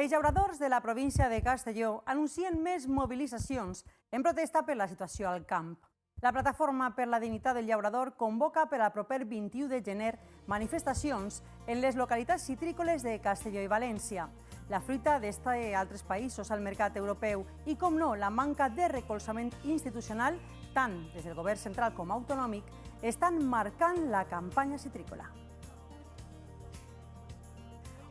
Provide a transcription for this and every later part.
Els llauradors de la província de Castelló anuncien més mobilitzacions en protesta per la situació al camp. La Plataforma per la Dignitat del Llaurador convoca per al proper 21 de gener manifestacions en les localitats citrícoles de Castelló i València. La fruita d'altres països al mercat europeu i, com no, la manca de recolzament institucional, tant des del govern central com autonòmic, estan marcant la campanya citrícola.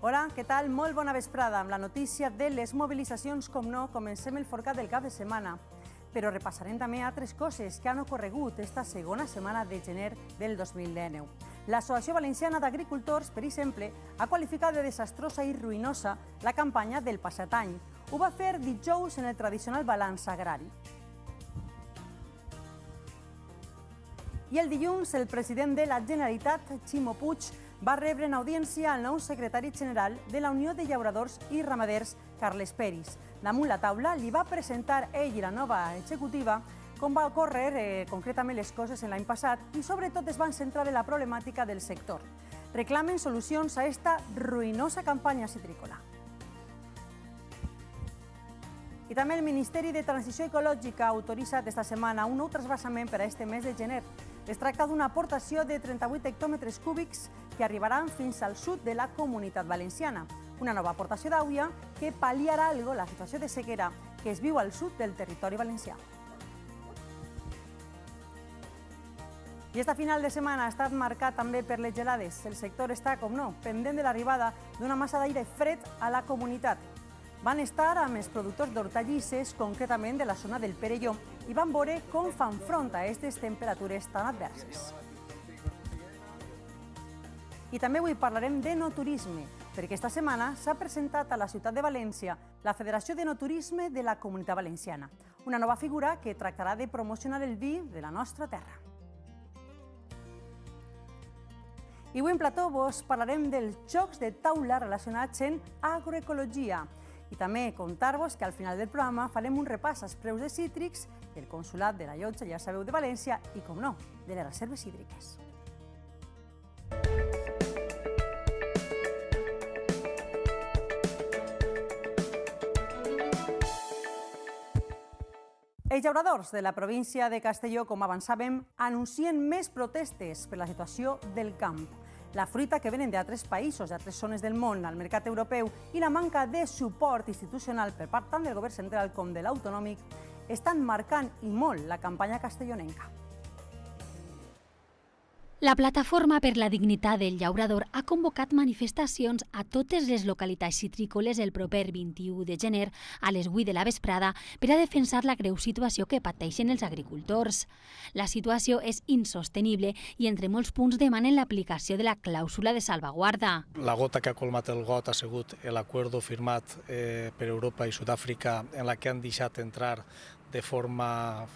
Hola, què tal? Molt bona vesprada. Amb la notícia de les mobilitzacions, com no, comencem el forcat del cap de setmana. Però repassarem també altres coses que han ocorregut esta segona setmana de gener del 2019. L'Associació Valenciana d'Agricultors, per exemple, ha qualificat de desastrosa i ruïnosa la campanya del passat any. Ho va fer dijous en el tradicional balanç agrari. I el dilluns, el president de la Generalitat, Ximo Puig, va rebre en audiència el nou secretari general de la Unió de Llauradors i Ramaders, Carles Peris. Damunt la taula li va presentar ell i la nova executiva com va ocórrer concretament les coses l'any passat i sobretot es van centrar en la problemàtica del sector. Reclamen solucions a esta ruïnosa campanya citrícola. I també el Ministeri de Transició Ecològica ha autoritzat esta setmana un nou trasbassament per a este mes de gener. Es tracta d'una aportació de 38 hectòmetres cúbics que arribaran fins al sud de la Comunitat Valenciana. Una nova aportació d'aigua que pal·liarà algo la situació de sequera que es viu al sud del territori valencià. I esta final de setmana ha estat marcat també per les gelades. El sector està, com no, pendent de l'arribada d'una massa d'aire fred a la comunitat. Van estar amb els productors d'hortalisses, concretament de la zona del Perelló, i van veure com fan front a aquestes temperatures tan adverses. I també avui parlarem de no turisme, perquè esta setmana s'ha presentat a la ciutat de València la Federació de No Turisme de la Comunitat Valenciana, una nova figura que tractarà de promocionar el vi de la nostra terra. I avui en plató vos parlarem dels jocs de taula relacionats amb agroecologia i també contar-vos que al final del programa farem un repàs als preus de cítrics del Consolat de la Llotja, ja sabeu, de València i, com no, de les reserves hídriques. Els llauradors de la província de Castelló, com avançàvem, anuncien més protestes per la situació del camp. La fruita que venen d'altres països, d'altres zones del món, al mercat europeu i la manca de suport institucional per part tant del govern central com de l'autonòmic estan marcant i molt la campanya castellonenca. La Plataforma per la Dignitat del Llaurador ha convocat manifestacions a totes les localitats citrícoles el proper 21 de gener a les 8 de la vesprada per a defensar la greu situació que pateixen els agricultors. La situació és insostenible i entre molts punts demanen l'aplicació de la clàusula de salvaguarda. La gota que ha colmat el got ha sigut l'acord firmat per Europa i Sud-àfrica en la que han deixat entrar de forma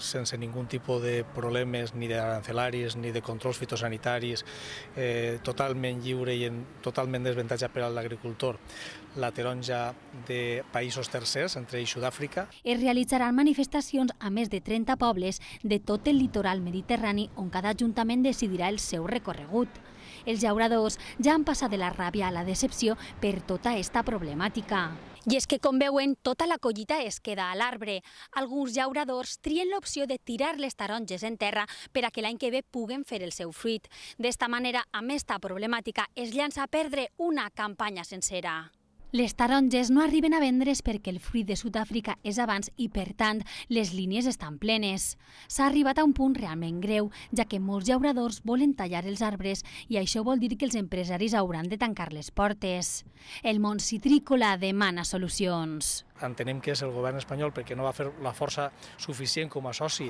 sense ningún tipus de problemes ni d'arancelaris ni de controls fitosanitaris, totalment lliure i en totalment desavantatge per a l'agricultor, la taronja de països tercers, entre ells Sud-àfrica. Es realitzaran manifestacions a més de 30 pobles de tot el litoral mediterrani on cada ajuntament decidirà el seu recorregut. Els llauradors ja han passat de la ràbia a la decepció per tota esta problemàtica. I és que, com veuen, tota la collita es queda a l'arbre. Alguns llauradors trien l'opció de tirar les taronges en terra per a que l'any que ve puguen fer el seu fruit. D'esta manera, amb esta problemàtica, es llança a perdre una campanya sencera. Les taronges no arriben a vendre's perquè el fruit de Sud-àfrica és abans i, per tant, les línies estan plenes. S'ha arribat a un punt realment greu, ja que molts llauradors volen tallar els arbres i això vol dir que els empresaris hauran de tancar les portes. El món citrícola demana solucions. Entenem que és el govern espanyol perquè no va fer la força suficient com a soci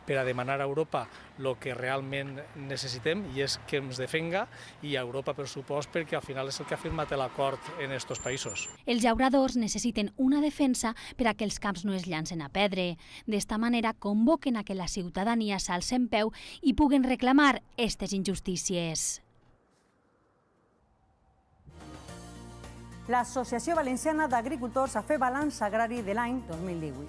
per a demanar a Europa el que realment necessitem i és que ens defenga i a Europa, per supost, perquè al final és el que ha firmat l'acord en aquests països. Els llauradors necessiten una defensa per a que els camps no es llancen a perdre. D'esta manera convoquen a que la ciutadania s'alci en peu i puguen reclamar aquestes injustícies. L'Associació Valenciana d'Agricultors ha fet balanç agrari de l'any 2018.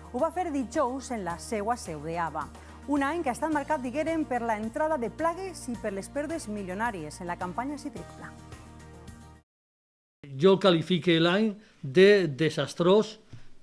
Ho va fer dijous en la seva seu d'Ava. Un any que ha estat marcat, diguérem, per la entrada de plagues i per les pèrdues milionàries en la campanya citrícola. jo el qualifique l'any de desastrós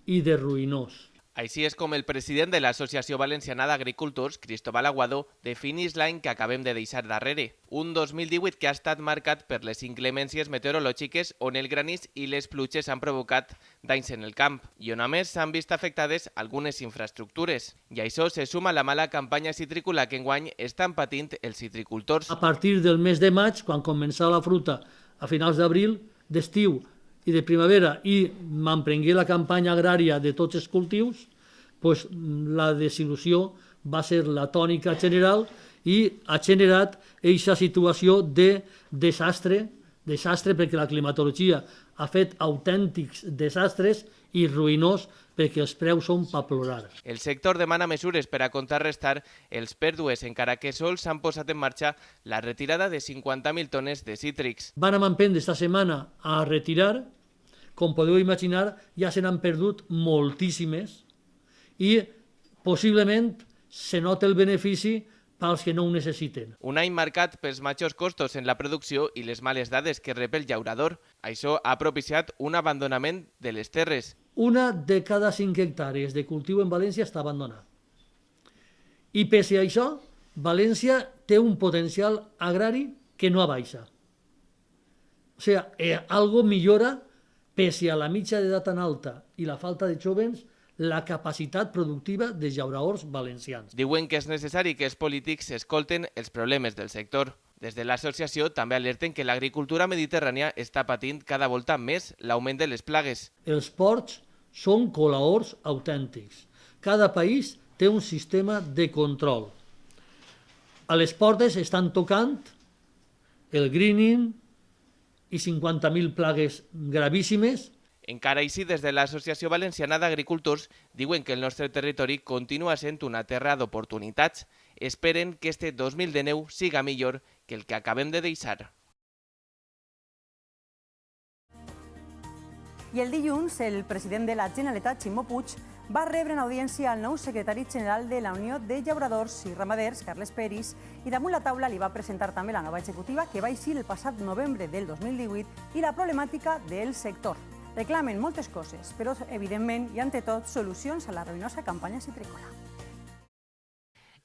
i de ruïnós. Així és com el president de l'Associació Valenciana d'Agricultors, Cristóbal Aguado, defineix l'any que acabem de deixar darrere. Un 2018 que ha estat marcat per les inclemències meteorològiques on el granís i les pluges han provocat danys en el camp i on a més s'han vist afectades algunes infraestructures. I això se suma a la mala campanya citrícola que enguany estan patint els citricultors. A partir del mes de maig, quan començava la fruita a finals d'abril, d'estiu i de primavera, i m'emprengué la campanya agrària de tots els cultius, doncs la desil·lusió va ser la tònica general i ha generat aquesta situació de desastre perquè la climatologia ha fet autèntics desastres i ruïnós perquè els preus són per plorar. El sector demana mesures per a contrarrestar els pèrdues, encara que sols s'han posat en marxa la retirada de 50.000 tones de cítrics. Van emprendre esta setmana a retirar, com podeu imaginar, ja se n'han perdut moltíssimes i possiblement se nota el benefici pels que no ho necessiten. Un any marcat pels majors costos en la producció i les males dades que rep el llaurador. Això ha propiciat un abandonament de les terres. 1 de cada 5 hectàrees de cultiu en València està abandonat. I pese a això, València té un potencial agrari que no abaixa. O sigui, algo millora, pese a la mitja d'edat tan alta i la falta de jóvens, la capacitat productiva de llauradors valencians. Diuen que és necessari que els polítics escolten els problemes del sector. Des de l'associació també alerten que l'agricultura mediterrània està patint cada volta més l'augment de les plagues. Els ports són col·laors autèntics. Cada país té un sistema de control. A les portes estan tocant el greening i 50.000 plagues gravíssimes. Encara així, des de l'Associació Valenciana d'Agricultors diuen que el nostre territori continua sent una terra d'oportunitats. Esperen que este 2019 siga millor que el que acabem de deixar. I el dilluns, el president de la Generalitat, Ximo Puig, va rebre en audiència el nou secretari general de la Unió de Llauradors i Ramaders, Carles Peris, i damunt la taula li va presentar també la nova executiva que va eixir el passat novembre del 2018 i la problemàtica del sector. Reclamen moltes coses, però evidentment i ante tot solucions a la ruïnosa campanya citrícola.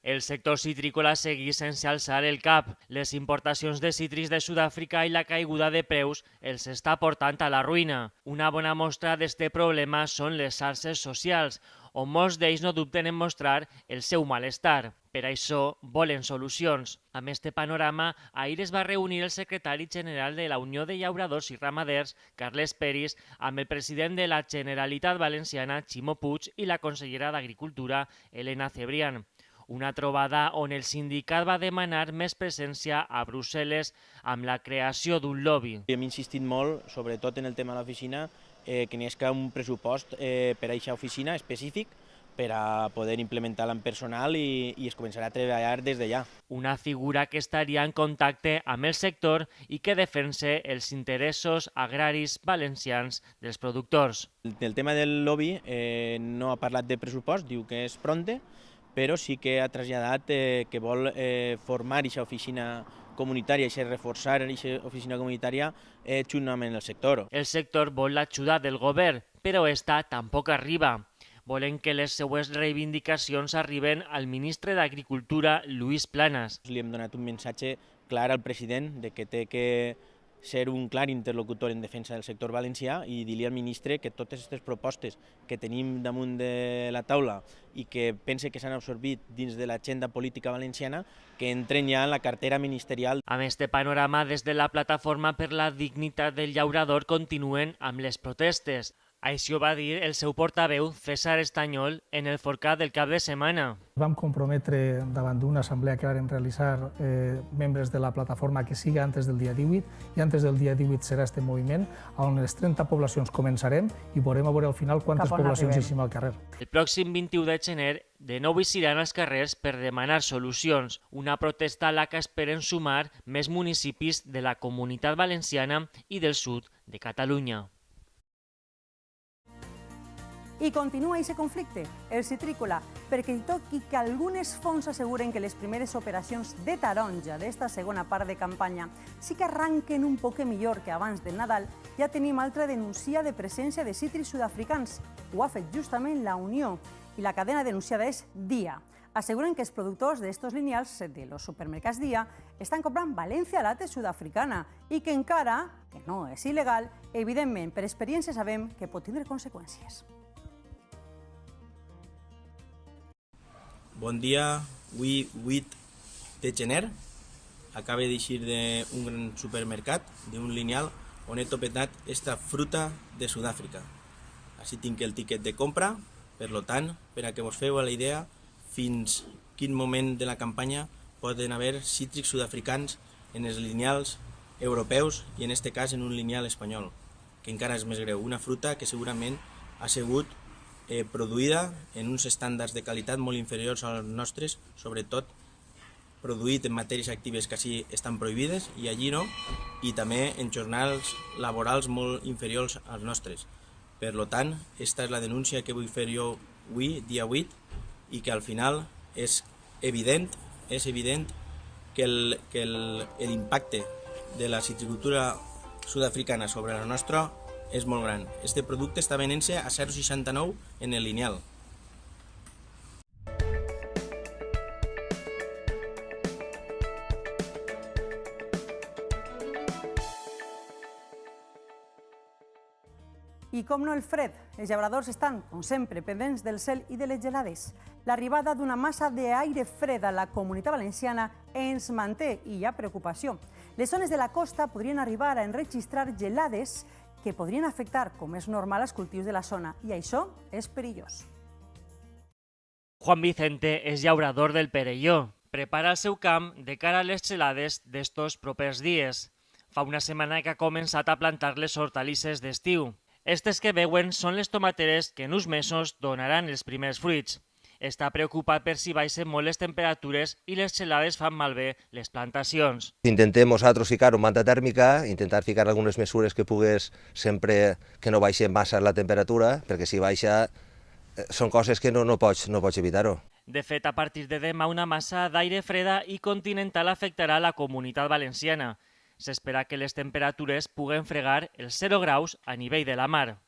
El sector citrícola segueix sense alçar el cap. Les importacions de cítrics de Sud-àfrica i la caiguda de preus els està portant a la ruïna. Una bona mostra d'aquest problema són les xarxes socials, on molts d'ells no dubten en mostrar el seu malestar. Per això volen solucions. Amb este panorama, ahir es va reunir el secretari general de la Unió de Llauradors i Ramaders, Carles Peris, amb el president de la Generalitat Valenciana, Ximo Puig, i la consellera d'Agricultura, Elena Cebrián. Una trobada on el sindicat va demanar més presència a Brussel·les amb la creació d'un lobby. Hem insistit molt, sobretot en el tema de l'oficina, que n'hi ha un pressupost per a aquesta oficina específic per a poder implementar-la en personal i es començarà a treballar des d'allà. Una figura que estaria en contacte amb el sector i que defensa els interessos agraris valencians dels productors. El tema del lobby no ha parlat de pressupost, diu que és pronte, però sí que ha traslladat que vol formar aquesta oficina comunitària i reforçar aquesta oficina comunitària juntament amb el sector. El sector vol l'ajuda del govern, però esta tampoc arriba. Volen que les seues reivindicacions arriben al ministre d'Agricultura, Lluís Planas. Li hem donat un missatge clar al president de que té que ser un clar interlocutor en defensa del sector valencià i dir-li al ministre que totes aquestes propostes que tenim damunt de la taula i que pense que s'han absorbit dins de l'agenda política valenciana, que entren ja en la cartera ministerial. Amb este panorama, des de la Plataforma per la Dignitat del Llaurador continuen amb les protestes. Això va dir el seu portaveu, César Estanyol, en el forcat del cap de setmana. Vam comprometre davant d'una assemblea que vam realitzar membres de la plataforma que siga antes del dia 18 i antes del dia 18 serà este moviment on les 30 poblacions començarem i veurem a veure al final quantes poblacions eixim al carrer. El pròxim 21 de gener de nou eixiran als carrers per demanar solucions, una protesta a la que esperen sumar més municipis de la Comunitat Valenciana i del sud de Catalunya. I continua aquest conflicte, el citrícola, perquè tot i que algunes fonts asseguren que les primeres operacions de taronja d'esta segona part de campanya sí que arranquen un poc millor que abans del Nadal, ja tenim altra denúncia de presència de cítrics sud-africans. Ho ha fet justament la Unió i la cadena denunciada és DIA. Asseguren que els productors d'estos lineals de los supermercats DIA estan comprant Valencia Late sud-africana i que encara, que no és il·legal, evidentment, per experiència sabem que pot tindre conseqüències. Bon dia, avui 8 de gener. Acaba d'eixir d'un gran supermercat, d'un lineal, on he topetat esta fruta de Sud-àfrica. Així tinc el tiquet de compra, per tant, per a que vos feu la idea fins quin moment de la campanya poden haver cítrics sud-africans en els lineals europeus i en aquest cas en un lineal espanyol, que encara és més greu. Una fruta que segurament ha sigut produïda en uns estàndards de qualitat molt inferiors als nostres, sobretot produït en matèries actives que així estan prohibides i allí no, i també en jornals laborals molt inferiors als nostres. Per tant, aquesta és la denúncia que vull fer jo avui, dia 8, i que al final és evident que l'impacte de la citricultura sud-africana sobre la nostra és molt gran. Este producte està venent-se a 0,69 en el lineal. I com no el fred, els llauradors estan, com sempre, pendents del cel i de les gelades. L'arribada d'una massa d'aire fred a la Comunitat Valenciana ens manté i hi ha preocupació. Les zones de la costa podrien arribar a enregistrar gelades que podrien afectar, com és normal, els cultius de la zona, i això és perillós. Juan Vicente és llaurador del Perelló. Prepara el seu camp de cara a les gelades d'estos propers dies. Fa una setmana que ha començat a plantar les hortalisses d'estiu. Estes que veuen són les tomateres que en uns mesos donaran els primers fruits. Està preocupat per si baixen molt les temperatures i les gelades fan malbé les plantacions. Intentem nosaltres ficar una manta tèrmica, intentar ficar algunes mesures que pugues sempre que no baixe massa la temperatura, perquè si baixa són coses que no pots evitar-ho. De fet, a partir de demà una massa d'aire freda i continental afectarà la Comunitat Valenciana. S'espera que les temperatures puguen fregar els 0 graus a nivell de la mar.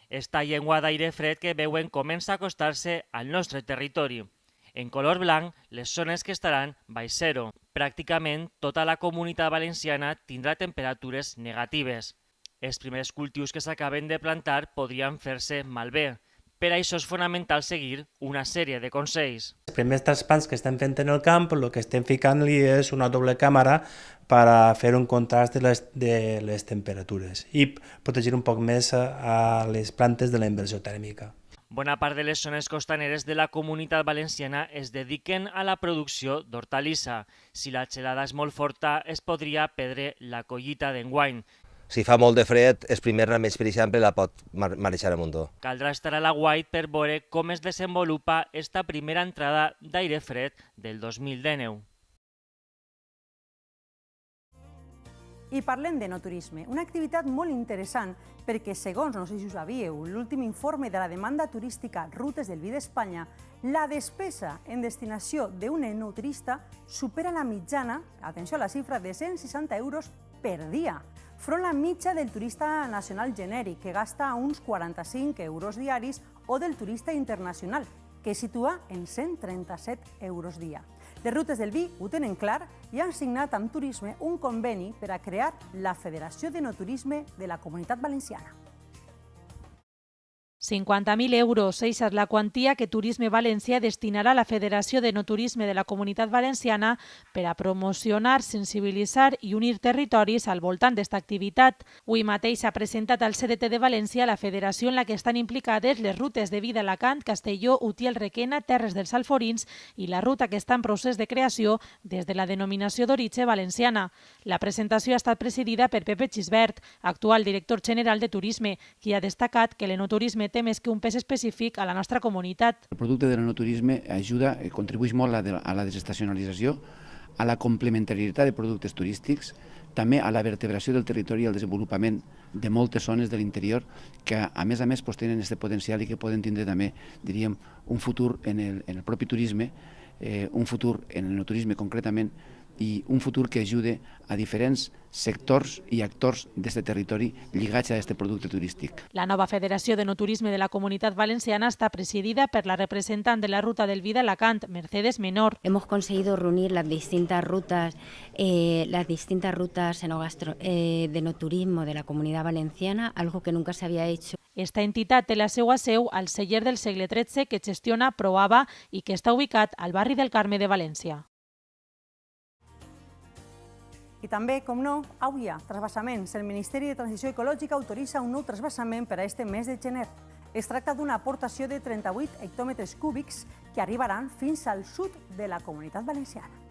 Esta llengua d'aire fred que veuen comença a acostar-se al nostre territori. En color blanc, les zones que estaran baix 0. Pràcticament tota la Comunitat Valenciana tindrà temperatures negatives. Els primers cultius que s'acaben de plantar podrien fer-se malbé. Per això és fonamental seguir una sèrie de consells. Els primers trasplants que estem fent en el camp, el que estem ficant-li és una doble càmera per a fer un contrast de les temperatures i protegir un poc més a les plantes de la inversió tèrmica. Bona part de les zones costaneres de la Comunitat Valenciana es dediquen a la producció d'hortalissa. Si la gelada és molt forta, es podria perdre la collita d'enguany. Si fa molt de fred, els primers ramells, per exemple, la pot marejar a muntó. Caldrà estar a l'aguait per veure com es desenvolupa esta primera entrada d'aire fred del 2019. I parlem d'enoturisme, una activitat molt interessant perquè, segons, no sé si ho sabíeu, l'últim informe de la demanda turística Rutes del Vi d'Espanya, la despesa en destinació d'un enoturista supera la mitjana, atenció a la xifra, de 160 euros per dia, front la mitja del turista nacional genèric, que gasta uns 45 euros diaris, o del turista internacional, que es situa en 137 euros dia. Les Rutes del Vi ho tenen clar i han signat amb Turisme un conveni per a crear la Federació d'Enoturisme de la Comunitat Valenciana. 50.000 euros, eixa és la quantia que Turisme Valencià destinarà a la Federació d'Enoturisme de la Comunitat Valenciana per a promocionar, sensibilitzar i unir territoris al voltant d'esta activitat. Avui mateix s'ha presentat al CDT de València la federació en la que estan implicades les rutes de Vi d'Alacant, Castelló, Utiel, Requena, Terres dels Alforins i la ruta que està en procés de creació des de la denominació d'origen valenciana. La presentació ha estat presidida per Pepe Xisbert, actual director general de Turisme, qui ha destacat que l'enoturisme té més que un pes específic a la nostra comunitat. El producte de l'enoturisme ajuda, contribueix molt a la desestacionalització, a la complementarietat de productes turístics, també a la vertebració del territori i al desenvolupament de moltes zones de l'interior que, a més, tenen aquest potencial i que poden tindre també, diríem, un futur en el propi turisme, un futur en el no turisme concretament, i un futur que ajude a diferents sectors i actors d'aquest territori lligats a aquest producte turístic. La nova Federació de No Turisme de la Comunitat Valenciana está presidida por la representante de la Ruta del Vida Alacant, Mercedes Menor. Hemos conseguido reunir las distintas rutas de no turismo de la Comunidad Valenciana, algo que nunca se había hecho. Esta entitat té la seua seu al celler del segle XIII que gestiona Proava i que està ubicat al barri del Carme de València. I també, com no, avui hi ha trasvassaments. El Ministeri de Transició Ecològica autoritza un nou trasvassament per a este mes de gener. Es tracta d'una aportació de 38 hectòmetres cúbics que arribaran fins al sud de la Comunitat Valenciana.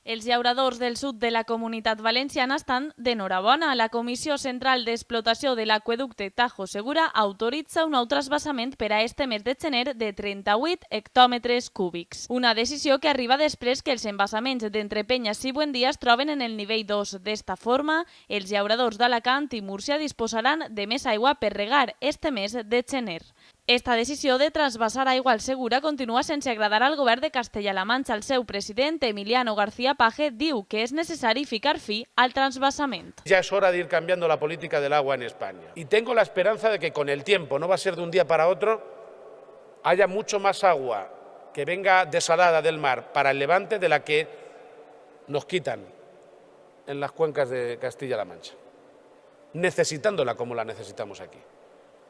Els llauradors del sud de la Comunitat Valenciana estan d'enhorabona. La Comissió Central d'Explotació de l'Aqüeducte Tajo Segura autoritza un nou trasvasament per a este mes de gener de 38 hectòmetres cúbics. Una decisió que arriba després que els embassaments d'Entre Penyes i Buendia es troben en el nivell 2. D'esta forma, els llauradors d'Alacant i Múrcia disposaran de més aigua per regar este mes de gener. Esta decisió de trasvasar aigua al Segura continua sense agradar al govern de Castella-La Manxa. El seu president, Emiliano García Paje, diu que és necessari ficar fi al trasvasament. Ya es hora de ir cambiando la política del agua en España. Y tengo la esperanza de que con el tiempo, no va a ser de un día para otro, haya mucho más agua que venga desalada del mar para el Levante de la que nos quitan en las cuencas de Castilla-La Mancha, necesitándola como la necesitamos aquí.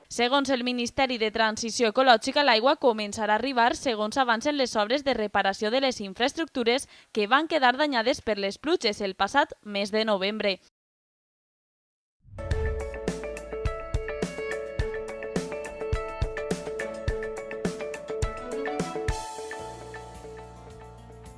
Segons el Ministeri de Transició Ecològica, l'aigua començarà a arribar segons avancen les obres de reparació de les infraestructures que van quedar danyades per les pluges el passat mes de novembre.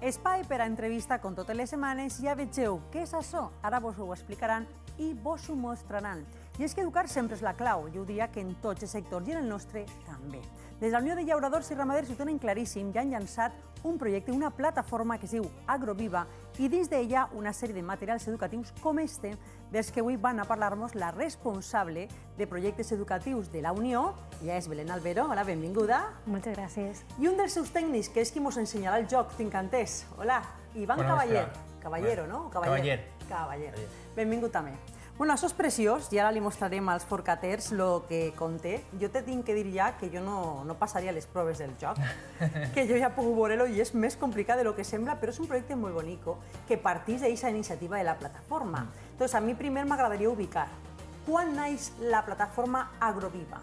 Espai per a entrevista com totes les setmanes. Ja vegeu què és això. Ara vos ho explicaran i vos ho mostraran. I és que educar sempre és la clau, i ho diria que en tots els sectors i en el nostre també. Des de la Unió de Llauradors i Ramaders ho tenen claríssim i han llançat un projecte, una plataforma que es diu Agroviva, i dins d'ella una sèrie de materials educatius com este, dels que avui van a parlar-nos la responsable de projectes educatius de la Unió, ja és Belén Albero. Hola, benvinguda. Moltes gràcies. I un dels seus tècnics, que és qui ens ensenyarà el joc, tinc entès. Hola, Ivan Cavaller. Cavallero, no? Cavaller. Benvingut també. Bueno, això és preciós, i ara li mostrarem als forcaters el que conté. Jo te tinc que dir ja que jo no passaria les proves del joc, que jo ja puc veure-lo i és més complicat del que sembla, però és un projecte molt bonic que partís d'aquesta iniciativa de la plataforma. Entonces, a mi primer m'agradaria ubicar. Quan naix la plataforma Agroviva?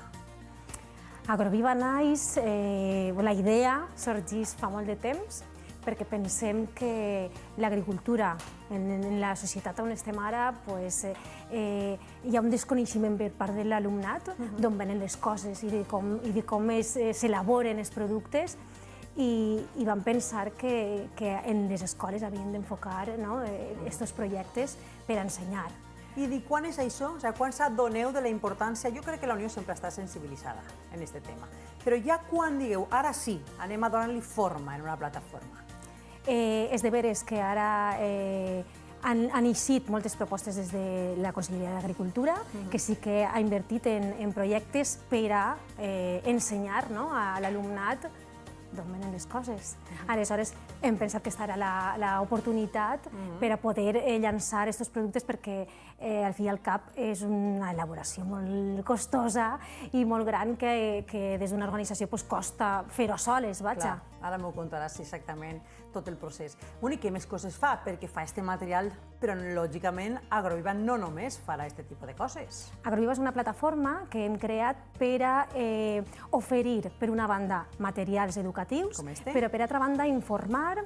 Agroviva naix, la idea sorgeix fa molt de temps, perquè pensem que l'agricultura en la societat on estem ara hi ha un desconeixement per part de l'alumnat d'on venen les coses i de com s'elaboren els productes, i vam pensar que en les escoles havien d'enfocar aquests projectes per ensenyar. I quan és això? Quan s'adoneu de la importància? Jo crec que la Unió sempre està sensibilitzada en aquest tema, però ja quan digueu, ara sí, anem a donar-li forma en una plataforma. És de veres que ara han eixit moltes propostes des de la Conselleria d'Agricultura, que sí que ha invertit en projectes per a ensenyar a l'alumnat d'on venen les coses. Aleshores, hem pensat que esta era l'oportunitat per a poder llançar aquests productes, perquè al fi i al cap és una elaboració molt costosa i molt gran que des d'una organització costa fer-ho soles, vaja. Ara m'ho contaràs exactament tot el procés. I què més coses fa? Perquè fa aquest material, però lògicament Agroviva no només farà aquest tipus de coses. Agroviva és una plataforma que hem creat per a oferir, per una banda, materials educatius, però per altra banda informar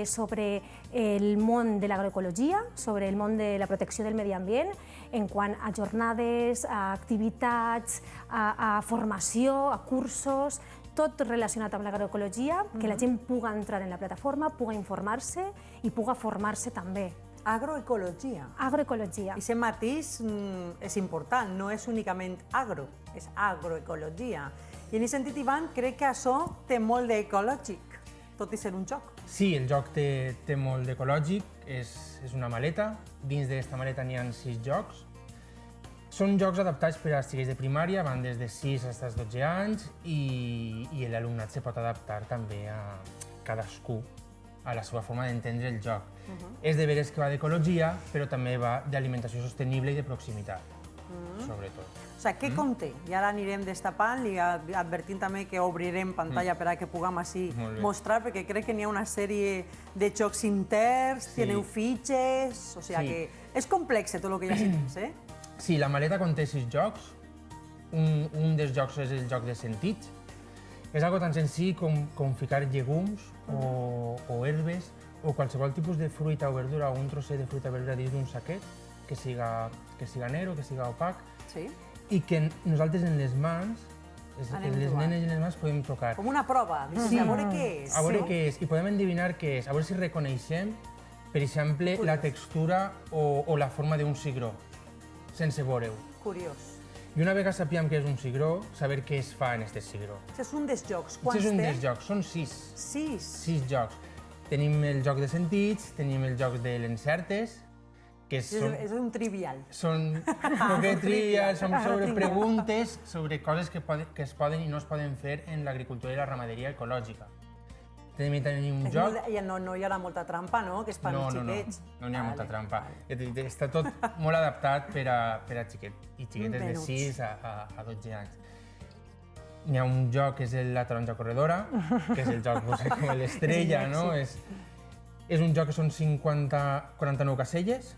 sobre el món de l'agroecologia, sobre el món de la protecció del medi ambient, en quant a jornades, a activitats, a formació, a cursos, tot relacionat amb l'agroecologia, que la gent puga entrar en la plataforma, puga informar-se i puga formar-se també. Agroecologia. Agroecologia. I aquest matís és important, no és únicament agro, és agroecologia. I en aquest sentit, Ivan, crec que això té molt d'ecològic. tot i ser un joc. Sí, el joc té molt d'ecològic, és una maleta. Dins d'aquesta maleta n'hi ha 6 jocs. Són jocs adaptats per als xiquets de primària, van des de 6 fins als 12 anys i l'alumnat se pot adaptar també a cadascú a la seva forma d'entendre el joc. És de veres que va d'ecologia, però també va d'alimentació sostenible i de proximitat, sobretot. O sigui, què conté? I ara anirem destapant i advertint també que obrirem pantalla per a que puguem així mostrar, perquè crec que n'hi ha una sèrie de jocs interns, teniu fitxes, o sigui que és complex tot el que hi ha dins, eh? Sí, la maleta conté 6 jocs. Un dels jocs és el joc de sentits. És algo tan senzill com ficar llegums o herbes o qualsevol tipus de fruita o verdura o un trosset de fruita o verdura dins d'un saquet que siga negre o que siga opac i que nosaltres en les mans, les nenes i les mans podem tocar. Com una prova, a veure què és. A veure què és i podem endevinar què és, a veure si reconeixem, per exemple, la textura o la forma d'un cigró, sense veure-ho. Curiós. I una vegada sapiem què és un cigró, saber què es fa en aquest cigró. És un dels jocs. Quants té? És un dels jocs, són 6. 6? 6 jocs. Tenim el joc de sentits, tenim el joc de l'encertes, que és un trivial. Són trivial, són sobre preguntes sobre coses que es poden i no es poden fer en l'agricultura i la ramaderia ecològica. Tenim un joc... No hi haurà molta trampa, no? Que és per als xiquets. No n'hi ha molta trampa. Està tot molt adaptat per a xiquets i xiquetes de 6 a 12 anys. N'hi ha un joc que és la taronja corredora, que és el joc com l'estrella, no? És un joc que són 49 caselles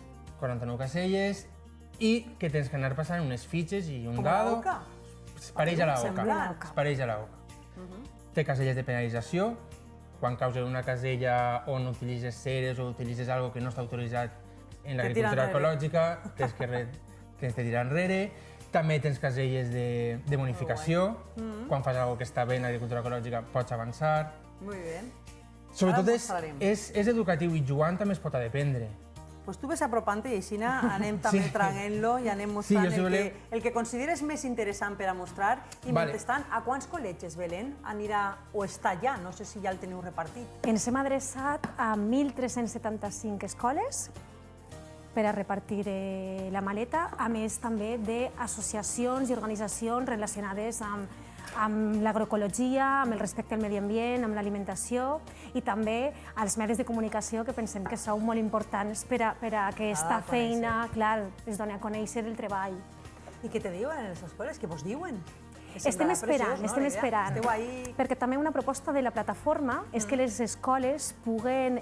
i que tens que anar passant unes fitxes i un dado. Com a l'oca? Es pareix a l'oca. Té caselles de penalització. Quan caus en una casella on utilitzes ceres o utilitzes alguna que no està autoritzat en l'agricultura ecològica, tens de tirar enrere. També tens caselles de bonificació. Quan fas alguna que està bé en l'agricultura ecològica pots avançar. Molt bé. Sobretot és educatiu i jugant també es pot aprendre. Doncs tu ves apropant-te i així anem també traient-lo i anem mostrant el que consideres més interessant per a mostrar. I mentrestant, a quants col·legis, Belén, anirà o està ja? No sé si ja el teniu repartit. Ens hem adreçat a 1.375 escoles per a repartir la maleta, a més també d'associacions i organitzacions relacionades amb l'agroecologia, amb el respecte al medi ambient, amb l'alimentació i també als medis de comunicació que pensem que sou molt importants per a que aquesta feina, clar, es doni a conèixer el treball. I què te diuen en les escoles? Què vos diuen? Estem esperant, perquè també una proposta de la plataforma és que les escoles puguen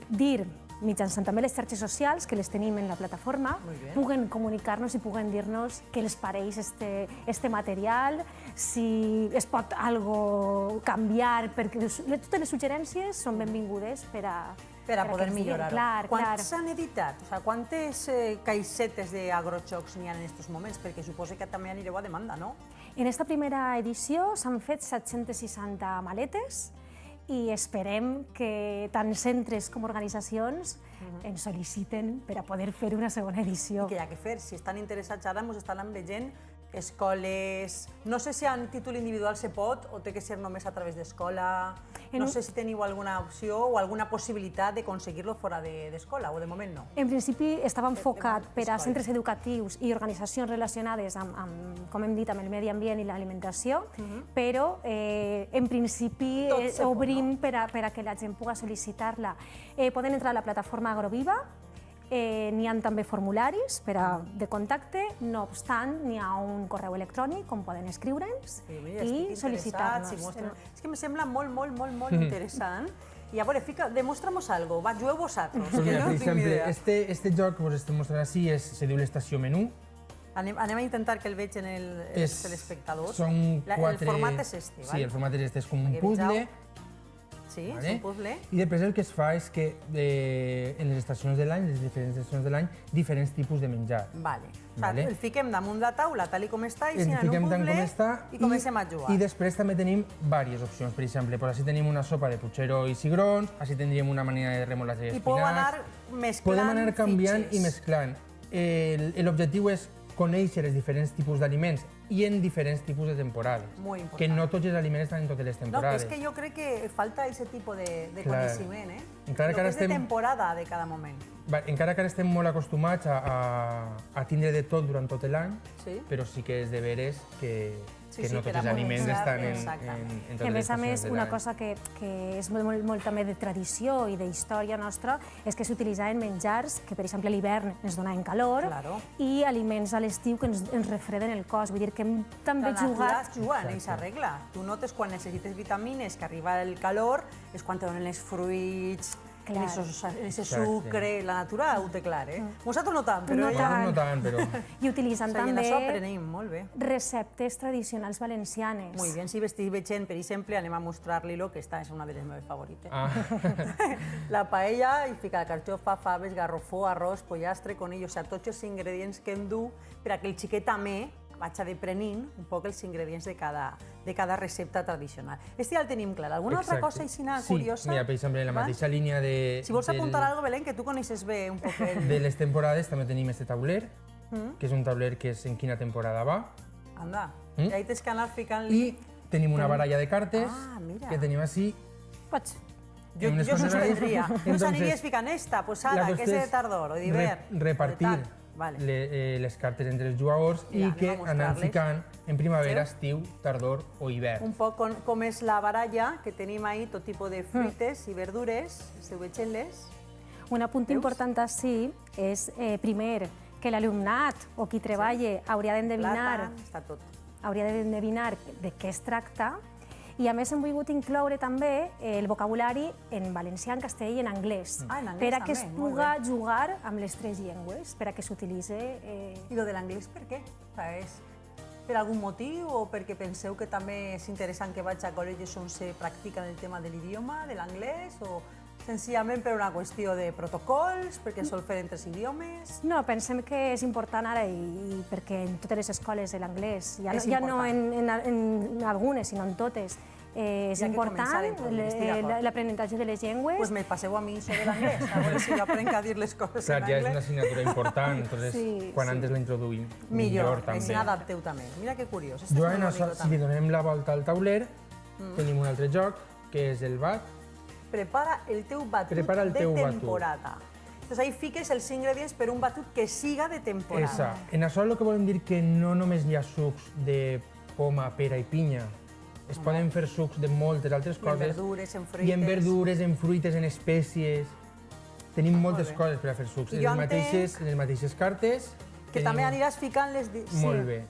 dir mitjançant també les xarxes socials, que les tenim en la plataforma, puguen comunicar-nos i puguen dir-nos què els pareix este material, si es pot canviar, perquè totes les suggerències són benvingudes per a poder millorar-ho. Quants s'han editat? Quantes caixetes d'agrojocs n'hi ha en aquests moments? Perquè suposo que també anireu a demanda, no? En aquesta primera edició s'han fet 760 maletes, i esperem que tant centres com organitzacions ens sol·liciten per a poder fer una segona edició. I que hi ha que fer, si estan interessats ara, ens estan veient escoles... No sé si en títol individual se pot o té que ser només a través d'escola. No sé si teniu alguna opció o alguna possibilitat d'aconseguir-lo fora d'escola o de moment no. En principi estava enfocat per a centres educatius i organitzacions relacionades amb, com hem dit, amb el medi ambient i l'alimentació, però en principi obrim per a que la gent pugui sol·licitar-la. Poden entrar a la plataforma Agroviva. N'hi ha també formularis de contacte, no obstant, n'hi ha un correu electrònic on poden escriure'ns i sol·licitar-nos. És que em sembla molt interessant. I a veure, demostra-nos alguna cosa, jugueu vosaltres, que jo no tinc ni idea. Este joc que us estem mostrant així se diu l'estació menú. Anem a intentar que el vegin els telespectadors. El format és este, sí, el format és este, és com un puzzle. Sí, és un puzzle. I després el que es fa és que en les estacions de l'any, les diferents estacions de l'any, diferents tipus de menjar. Vale. El fiquem damunt la taula, tal com està, i en un puzzle i comencem a jugar. I després també tenim diverses opcions. Per exemple, així tenim una sopa de puigero i cigrons, així tindríem una manera de remolatge i espinacs. I podem anar mesclant Podem anar canviant i mesclant. L'objectiu és conèixer els diferents tipus d'aliments i en diferents tipus de temporades. Molt important. Que no tots els aliments estan en totes les temporades. No, és que jo crec que falta aquest tipus de coneixement, eh? Encara que és de temporada de cada moment. Encara que ara estem molt acostumats a tindre de tot durant tot l'any, però sí que és de veres que no tots els aliments estan en totes les estacions de l'any. A més, una cosa que és molt també de tradició i d'història nostra és que s'utilitzaven menjars que, per exemple, a l'hivern ens donaven calor i aliments a l'estiu que ens refreden el cos. Vull dir que hem també jugat... juga en aquesta regla. Tu notes quan necessites vitamines, que arriba el calor, és quan te donen els fruits, ese sucre, la natura ho té clar, eh? Nosaltres no tant, però... Nosaltres no tant, però... I utilitzant també això aprenem molt bé. Receptes tradicionals valencianes. Molt bé, si vestit veient, per exemple, anem a mostrar-li que esta és una de les meves favorites. La paella, i fica carxofa, faves, garrofó, arròs, pollastre, conill, o sigui, tots els ingredients que hem du per a que el xiquet també vaig deprenent un poc els ingredients de cada recepta tradicional. Este ja el tenim clar. Alguna altra cosa així curiosa? Sí, mira, per exemple, en la mateixa línia de... Si vols apuntar alguna cosa, Belén, que tu coneixes bé un poc... De les temporades també tenim este tauler, que és un tauler que és en quina temporada va. Anda, i ahí tens que anar ficant-li... I tenim una baralla de cartes que tenim així. Pots. Jo suspendria. Tu s'aniries ficant esta, pues ara, que és de tardor o d'hivern. Repartir les cartes entre els jugadors i que anem ficant en primavera, estiu, tardor o hivern. Un poc com és la baralla, que tenim ahí tot tipus de fruites i verdures, esteu veient-les. Un apunt important així és, primer, que l'alumnat o qui treballa hauria d'endevinar de què es tracta. I a més hem volgut incloure també el vocabulari en valencià, en castellà i en anglès, per a que es pugui jugar amb les tres llengües, per a que s'utilitzi... I lo de l'anglès per què? És per algun motiu o perquè penseu que també és interessant que vaig a col·legis on se practica el tema de l'idioma, de l'anglès, o senzillament per una qüestió de protocols, perquè sol fer en tres idiomes? No, pensem que és important ara i perquè en totes les escoles l'anglès, ja no en algunes, sinó en totes, és important l'aprenentatge de les llengües. Doncs me passeu a mi això de l'anglès, a veure si l'aprenc a dir les coses en anglès. Ja és una assignatura important, quan antes la introduïm, millor també. Millor, n'adapteu també. Mira que curiós. Jo, si li donem la volta al tauler, tenim un altre joc, que és el bat. Prepara el teu batut de temporada. Entonces ahí fiques els ingredients per un batut que siga de temporada. Exacte. En això el que volem dir que no només hi ha sucs de poma, pera i pinya. Es poden fer sucs de moltes altres coses. I en verdures, en fruites. I en verdures, en fruites, en espècies. Tenim moltes coses per a fer sucs. Les mateixes cartes. Que també aniràs ficant les... Molt bé.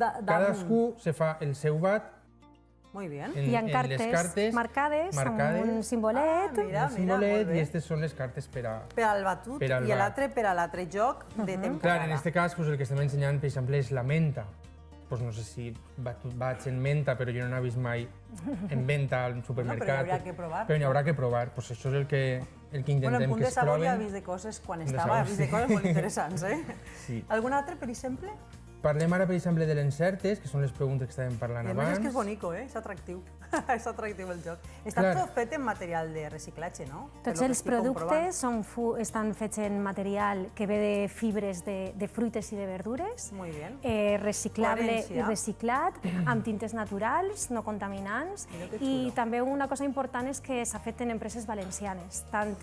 Cadascú se fa el seu bat. Muy bien. Hi ha cartes marcades amb un simbolet. I aquestes són les cartes per al batut i l'altre per a l'altre joc de temporada. Clar, en aquest cas el que estem ensenyant, per exemple, és la menta. No sé si vaig en menta, però jo no he vist mai en venta al supermercat. Però n'hi haurà que provar. Però n'hi haurà que provar. Això és el que intentem que es proven. En punt de sabor ja he vist de coses, quan estava, he vist de coses molt interessants, eh? Algun altre, per exemple? Parlem ara, per exemple, de l'encertes, que són les preguntes que estàvem parlant abans. I a més és que és bonico, és atractiu. És atractiu el joc. Està tot fet en material de reciclatge, no? Tots els productes estan fets en material que ve de fibres de fruites i de verdures, reciclable i reciclat, amb tintes naturals, no contaminants, i també una cosa important és que s'ha fet en empreses valencianes. Tant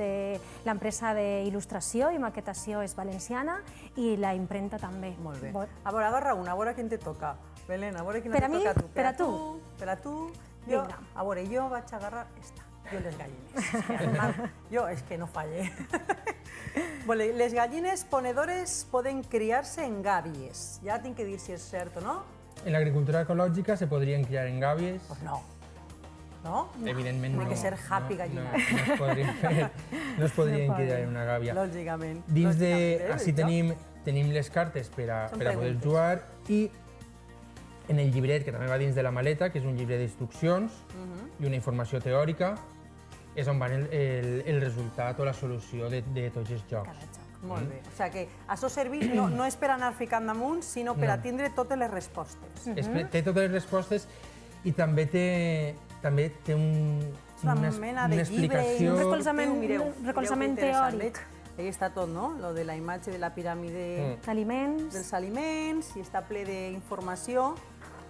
l'empresa d'il·lustració i maquetació és valenciana i la impremta també. Molt bé. A veure, agarra una, a veure quin te toca. Belén, a veure quina te toca a tu. Per a tu. Per a tu. A veure, jo vaig agarrar esta. Jo les gallines. Jo és que no falle. Les gallines ponedores poden criar-se en gàbies. Ja tinc que dir si és cert o no. En l'agricultura ecològica se podrien criar en gàbies. Pues no. No? Evidentment no. Hay que ser happy gallina. No es podrien criar en una gàbia. Lògicament. Dins de... Així tenim les cartes per a poder jugar i en el llibret, que també va dins de la maleta, que és un llibre d'instruccions i una informació teòrica, és on van el resultat o la solució de tots els jocs. Molt bé. O sigui que això serveix no és per anar ficant damunt, sinó per a tindre totes les respostes. Té totes les respostes i també té una mena de llibre i un recolzament teòric. Ahí està tot, no? Lo de la imatge de la piràmide dels aliments, i està ple d'informació,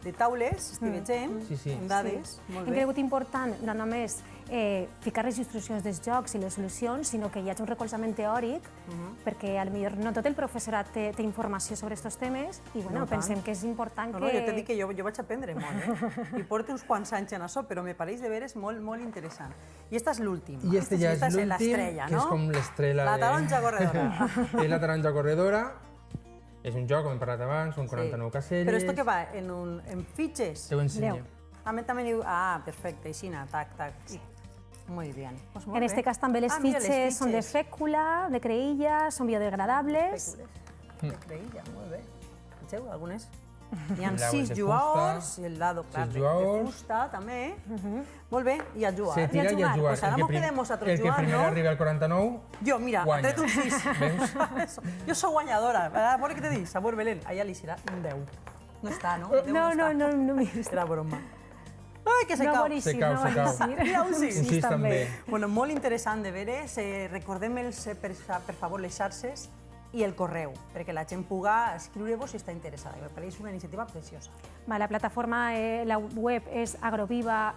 de taules, estic veient, amb dades. Hem cregut important no només ficar les instruccions dels jocs i les solucions, sinó que hi hagi un recolzament teòric, perquè potser no tot el professorat té informació sobre aquests temes, i pensem que és important que... Jo t'he dit que jo vaig aprendre molt, i porto uns quants anys en això, però me pareix de veres molt, molt interessant. I esta és l'última. I esta ja és l'últim, que és com l'estrella de... La taronja corredora. És la taronja corredora. És un joc, com hem parlat abans, són 49 caselles... Però esto què va? En fitxes? Te ho ensenyo. També diu... Ah, perfecte, així, tac, tac. Muy bien. En este cas també les fitxes són de fècula, de creïlla, són biodegradables. De creïlla, molt bé. Vegeu, algunes? Hi ha 6 jugadors, i el dado, clar, de fusta, també. Molt bé, i a jugar. Se tira i a jugar. Pues ara nos quedem nosaltres jugant, no? El que primer arribi al 49, jo, mira, ha tret un 6. Jo soc guanyadora. A veure què te dic, Sabor Belén. A ella li serà un 10. No està, no? No. Era broma. Ai, que se cau. Se cau. Mira, un 6 també. Bueno, molt interessant de veres. Recordem, per favor, les xarxes i el correu, perquè la gent pugui escriure-vos si està interessada. Me pareix una iniciativa preciosa. La plataforma, la web és agroviva.org,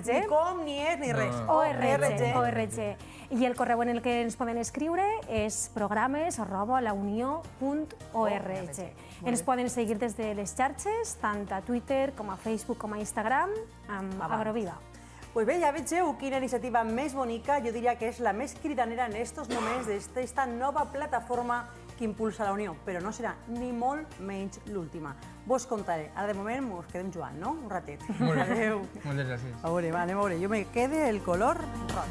Ni com, ni és, ni res. ORG. I el correu en el que ens poden escriure és programes@launió.org. Ens poden seguir des de les xarxes, tant a Twitter com a Facebook com a Instagram, amb Agroviva. Pues bé, ja vegeu quina iniciativa més bonica, jo diria que és la més cridanera en aquests moments d'esta nova plataforma que impulsa la Unió, però no serà ni molt menys l'última. Vos contaré. Ara de moment ens quedem jugant, no? Un ratet. Adéu. Moltes gràcies. A veure, anem a veure. Jo me quede el color roig.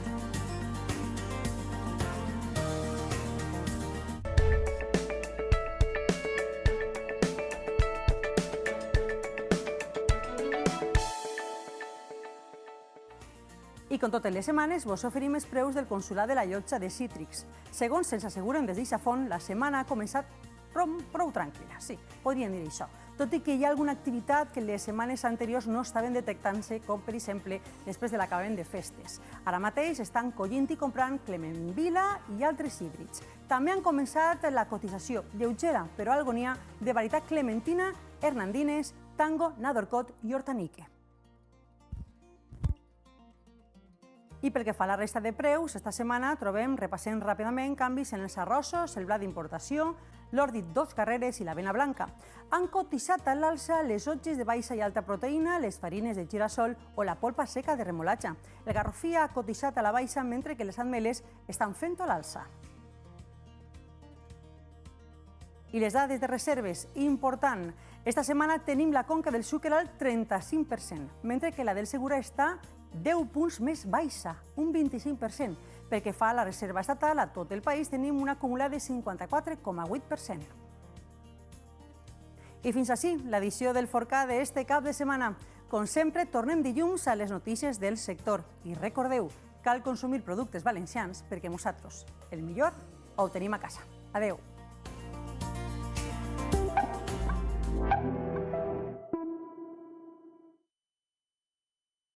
I com totes les setmanes, vos oferim els preus del consolat de la llotja de Cítrics. Segons se'ns asseguren des d'eixa font, la setmana ha començat prou tranquil·la, sí, podríem dir això. Tot i que hi ha alguna activitat que les setmanes anteriors no estaven detectant-se, com per exemple després de l'acabament de festes. Ara mateix estan collint i comprant Clement Vila i altres híbrids. També han començat la cotització lleugera, però algo n'hi ha, de varietat clementina, hernandines, tango, nadorcot i hortanique. I pel que fa a la resta de preus, esta setmana trobem, repassem ràpidament, canvis en els arrossos, el blat d'importació, l'ordi 2 carreres i l'avena blanca. Han cotitzat a l'alça les otges de baixa i alta proteïna, les farines de girassol o la polpa seca de remolatge. El garrofí ha cotitzat a la baixa, mentre que les ametlles estan fent a l'alça. I les dades de reserves, important. Esta setmana tenim la conca del Xúquer al 35%, mentre que la del Segura està 10 punts més baixa, un 25%. Pel que fa a la reserva estatal, a tot el país tenim una acumulada de 54,8%. I fins així l'edició del Forcà d'este cap de setmana. Com sempre, tornem dilluns a les notícies del sector. I recordeu, cal consumir productes valencians perquè nosaltres el millor ho tenim a casa. Adeu.